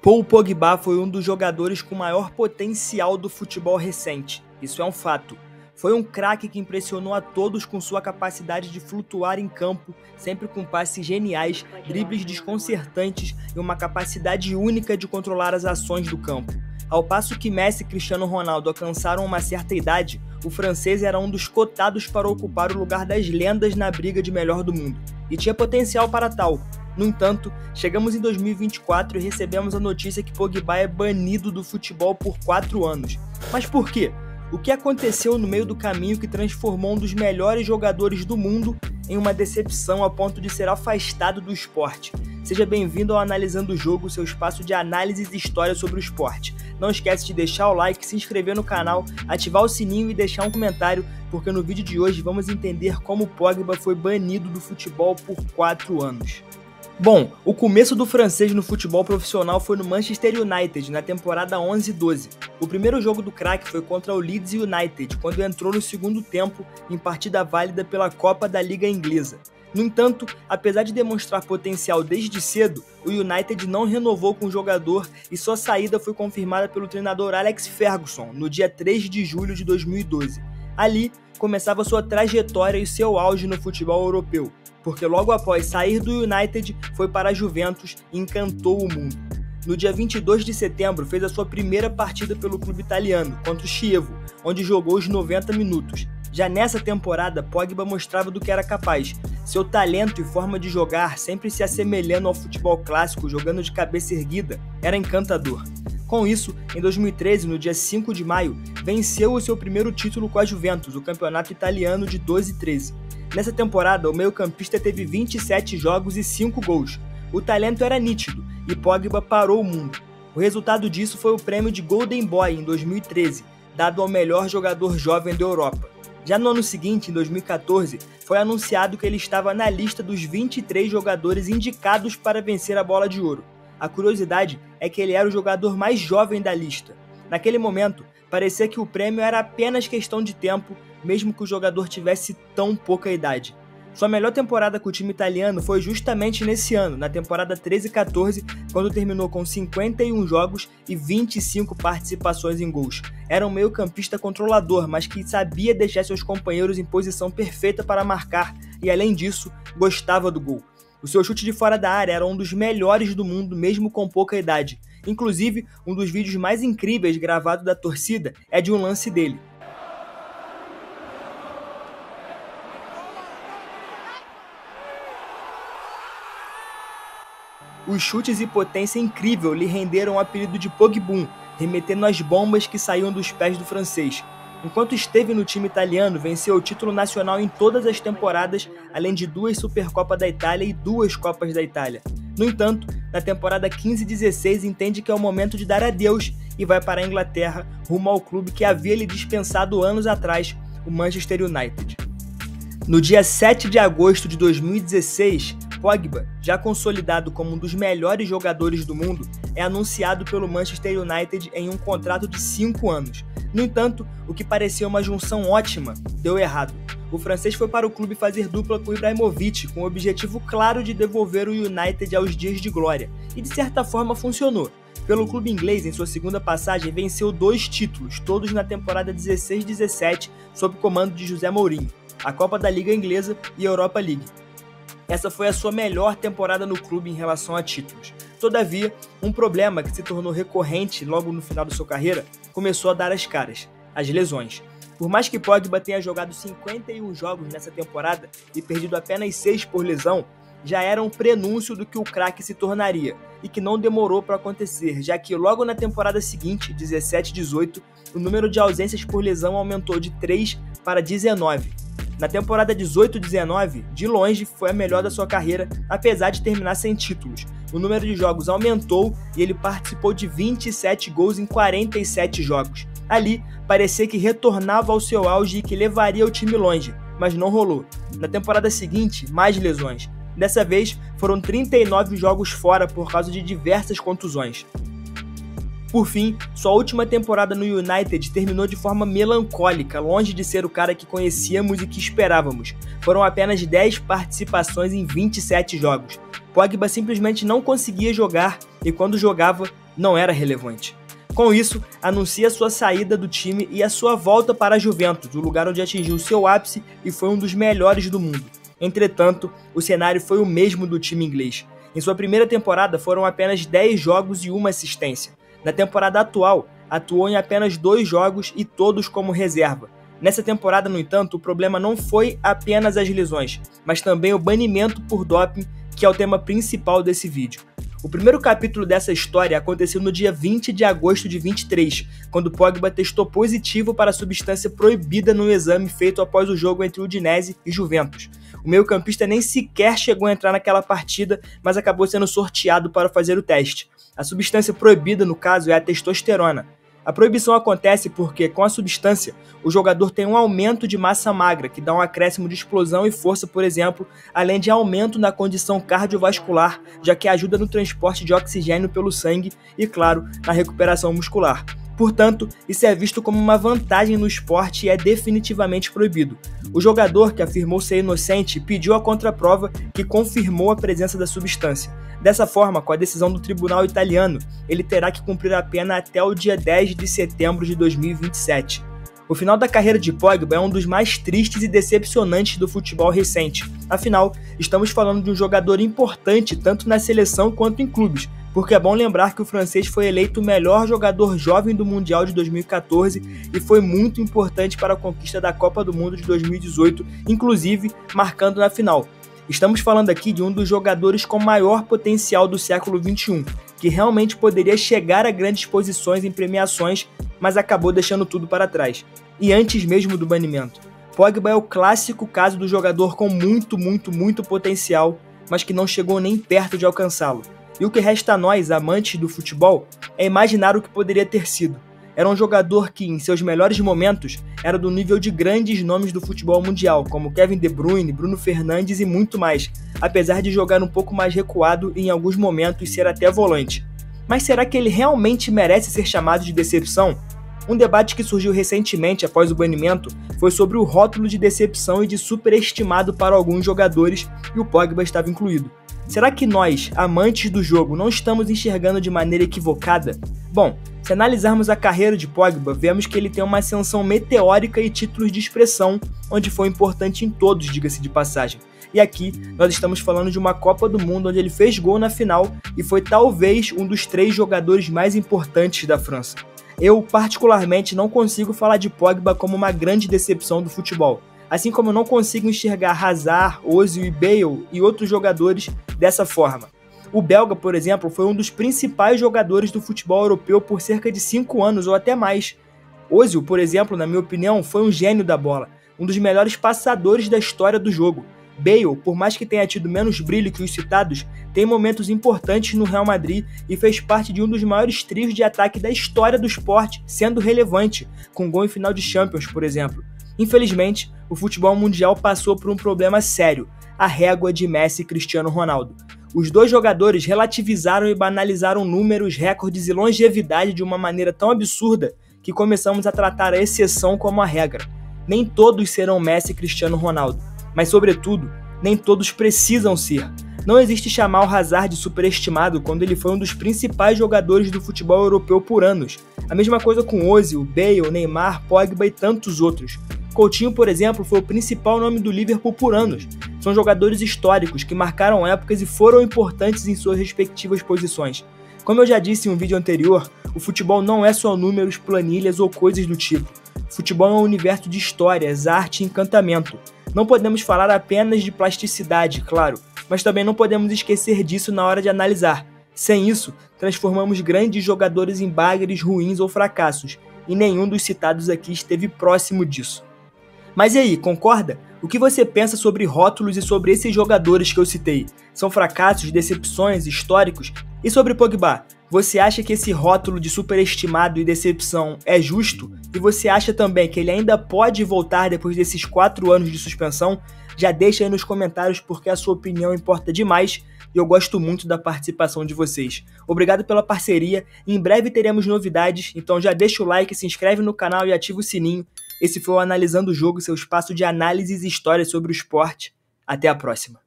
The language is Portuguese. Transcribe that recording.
Paul Pogba foi um dos jogadores com maior potencial do futebol recente. Isso é um fato. Foi um craque que impressionou a todos com sua capacidade de flutuar em campo, sempre com passes geniais, dribles desconcertantes e uma capacidade única de controlar as ações do campo. Ao passo que Messi e Cristiano Ronaldo alcançaram uma certa idade, o francês era um dos cotados para ocupar o lugar das lendas na briga de melhor do mundo, e tinha potencial para tal. No entanto, chegamos em 2024 e recebemos a notícia que Pogba é banido do futebol por 4 anos. Mas por quê? O que aconteceu no meio do caminho que transformou um dos melhores jogadores do mundo em uma decepção a ponto de ser afastado do esporte? Seja bem-vindo ao Analisando o Jogo, seu espaço de análises e história sobre o esporte. Não esquece de deixar o like, se inscrever no canal, ativar o sininho e deixar um comentário, porque no vídeo de hoje vamos entender como Pogba foi banido do futebol por 4 anos. Bom, o começo do francês no futebol profissional foi no Manchester United, na temporada 11-12. O primeiro jogo do craque foi contra o Leeds United, quando entrou no segundo tempo em partida válida pela Copa da Liga Inglesa. No entanto, apesar de demonstrar potencial desde cedo, o United não renovou com o jogador e sua saída foi confirmada pelo treinador Alex Ferguson no dia 3 de julho de 2012. Ali, começava sua trajetória e seu auge no futebol europeu, porque logo após sair do United, foi para a Juventus e encantou o mundo. No dia 22 de setembro, fez a sua primeira partida pelo clube italiano, contra o Chievo, onde jogou os 90 minutos. Já nessa temporada, Pogba mostrava do que era capaz. Seu talento e forma de jogar, sempre se assemelhando ao futebol clássico, jogando de cabeça erguida, era encantador. Com isso, em 2013, no dia 5 de maio, venceu o seu primeiro título com a Juventus, o campeonato italiano de 12-13. Nessa temporada, o meio-campista teve 27 jogos e 5 gols. O talento era nítido e Pogba parou o mundo. O resultado disso foi o prêmio de Golden Boy em 2013, dado ao melhor jogador jovem da Europa. Já no ano seguinte, em 2014, foi anunciado que ele estava na lista dos 23 jogadores indicados para vencer a Bola de Ouro. A curiosidade é que ele era o jogador mais jovem da lista. Naquele momento, parecia que o prêmio era apenas questão de tempo, mesmo que o jogador tivesse tão pouca idade. Sua melhor temporada com o time italiano foi justamente nesse ano, na temporada 13-14, quando terminou com 51 jogos e 25 participações em gols. Era um meio-campista controlador, mas que sabia deixar seus companheiros em posição perfeita para marcar e, além disso, gostava do gol. O seu chute de fora da área era um dos melhores do mundo, mesmo com pouca idade. Inclusive, um dos vídeos mais incríveis gravados da torcida é de um lance dele. Os chutes e potência incrível lhe renderam o apelido de Pogbum, remetendo às bombas que saíam dos pés do francês. Enquanto esteve no time italiano, venceu o título nacional em todas as temporadas, além de 2 Supercopa da Itália e 2 Copas da Itália. No entanto, na temporada 15-16 entende que é o momento de dar adeus e vai para a Inglaterra, rumo ao clube que havia lhe dispensado anos atrás, o Manchester United. No dia 7 de agosto de 2016, Pogba, já consolidado como um dos melhores jogadores do mundo, é anunciado pelo Manchester United em um contrato de 5 anos. No entanto, o que parecia uma junção ótima, deu errado. O francês foi para o clube fazer dupla com Ibrahimovic, com o objetivo claro de devolver o United aos dias de glória, e de certa forma funcionou. Pelo clube inglês, em sua segunda passagem, venceu 2 títulos, todos na temporada 16-17, sob comando de José Mourinho, a Copa da Liga Inglesa e a Europa League. Essa foi a sua melhor temporada no clube em relação a títulos. Todavia, um problema que se tornou recorrente logo no final da sua carreira começou a dar as caras: as lesões. Por mais que Pogba tenha jogado 51 jogos nessa temporada e perdido apenas 6 por lesão, já era um prenúncio do que o craque se tornaria, e que não demorou para acontecer, já que logo na temporada seguinte, 17-18, o número de ausências por lesão aumentou de 3 para 19. Na temporada 18-19, de longe, foi a melhor da sua carreira, apesar de terminar sem títulos. O número de jogos aumentou e ele participou de 27 gols em 47 jogos. Ali, parecia que retornava ao seu auge e que levaria o time longe, mas não rolou. Na temporada seguinte, mais lesões. Dessa vez, foram 39 jogos fora por causa de diversas contusões. Por fim, sua última temporada no United terminou de forma melancólica, longe de ser o cara que conhecíamos e que esperávamos. Foram apenas 10 participações em 27 jogos. Pogba simplesmente não conseguia jogar e quando jogava, não era relevante. Com isso, anuncia sua saída do time e a sua volta para a Juventus, o lugar onde atingiu seu ápice e foi um dos melhores do mundo. Entretanto, o cenário foi o mesmo do time inglês. Em sua primeira temporada foram apenas 10 jogos e 1 assistência. Na temporada atual, atuou em apenas 2 jogos e todos como reserva. Nessa temporada, no entanto, o problema não foi apenas as lesões, mas também o banimento por doping, que é o tema principal desse vídeo. O primeiro capítulo dessa história aconteceu no dia 20 de agosto de 23, quando Pogba testou positivo para a substância proibida no exame feito após o jogo entre Udinese e Juventus. O meio-campista nem sequer chegou a entrar naquela partida, mas acabou sendo sorteado para fazer o teste. A substância proibida, no caso, é a testosterona. A proibição acontece porque, com a substância, o jogador tem um aumento de massa magra, que dá um acréscimo de explosão e força, por exemplo, além de aumento na condição cardiovascular, já que ajuda no transporte de oxigênio pelo sangue e, claro, na recuperação muscular. Portanto, isso é visto como uma vantagem no esporte e é definitivamente proibido. O jogador, que afirmou ser inocente, pediu a contraprova que confirmou a presença da substância. Dessa forma, com a decisão do tribunal italiano, ele terá que cumprir a pena até o dia 10 de setembro de 2027. O final da carreira de Pogba é um dos mais tristes e decepcionantes do futebol recente. Afinal, estamos falando de um jogador importante tanto na seleção quanto em clubes, porque é bom lembrar que o francês foi eleito o melhor jogador jovem do Mundial de 2014 e foi muito importante para a conquista da Copa do Mundo de 2018, inclusive marcando na final. Estamos falando aqui de um dos jogadores com maior potencial do século XXI, que realmente poderia chegar a grandes posições em premiações, mas acabou deixando tudo para trás. E antes mesmo do banimento, Pogba é o clássico caso do jogador com muito potencial, mas que não chegou nem perto de alcançá-lo. E o que resta a nós, amantes do futebol, é imaginar o que poderia ter sido. Era um jogador que, em seus melhores momentos, era do nível de grandes nomes do futebol mundial, como Kevin De Bruyne, Bruno Fernandes e muito mais, apesar de jogar um pouco mais recuado e em alguns momentos ser até volante. Mas será que ele realmente merece ser chamado de decepção? Um debate que surgiu recentemente após o banimento foi sobre o rótulo de decepção e de superestimado para alguns jogadores, e o Pogba estava incluído. Será que nós, amantes do jogo, não estamos enxergando de maneira equivocada? Bom, se analisarmos a carreira de Pogba, vemos que ele tem uma ascensão meteórica e títulos de expressão, onde foi importante em todos, diga-se de passagem. E aqui, nós estamos falando de uma Copa do Mundo onde ele fez gol na final e foi talvez um dos 3 jogadores mais importantes da França. Eu, particularmente, não consigo falar de Pogba como uma grande decepção do futebol, assim como eu não consigo enxergar Hazard, Ozil e Bale e outros jogadores dessa forma. O belga, por exemplo, foi um dos principais jogadores do futebol europeu por cerca de 5 anos ou até mais. Ozil, por exemplo, na minha opinião, foi um gênio da bola, um dos melhores passadores da história do jogo. Bale, por mais que tenha tido menos brilho que os citados, tem momentos importantes no Real Madrid e fez parte de um dos maiores trios de ataque da história do esporte, sendo relevante, com gol em final de Champions, por exemplo. Infelizmente, o futebol mundial passou por um problema sério, a régua de Messi e Cristiano Ronaldo. Os dois jogadores relativizaram e banalizaram números, recordes e longevidade de uma maneira tão absurda que começamos a tratar a exceção como a regra. Nem todos serão Messi e Cristiano Ronaldo, mas, sobretudo, nem todos precisam ser. Não existe chamar o Hazard de superestimado quando ele foi um dos principais jogadores do futebol europeu por anos. A mesma coisa com Ozil, Bale, Neymar, Pogba e tantos outros. Coutinho, por exemplo, foi o principal nome do Liverpool por anos. São jogadores históricos que marcaram épocas e foram importantes em suas respectivas posições. Como eu já disse em um vídeo anterior, o futebol não é só números, planilhas ou coisas do tipo. O futebol é um universo de histórias, arte e encantamento. Não podemos falar apenas de plasticidade, claro, mas também não podemos esquecer disso na hora de analisar. Sem isso, transformamos grandes jogadores em bagres ruins ou fracassos, e nenhum dos citados aqui esteve próximo disso. Mas e aí, concorda? O que você pensa sobre rótulos e sobre esses jogadores que eu citei? São fracassos, decepções, históricos? E sobre Pogba? Você acha que esse rótulo de superestimado e decepção é justo? E você acha também que ele ainda pode voltar depois desses 4 anos de suspensão? Já deixa aí nos comentários porque a sua opinião importa demais e eu gosto muito da participação de vocês. Obrigado pela parceria, em breve teremos novidades, então já deixa o like, se inscreve no canal e ativa o sininho. Esse foi o Analisando o Jogo, seu espaço de análises e histórias sobre o esporte. Até a próxima.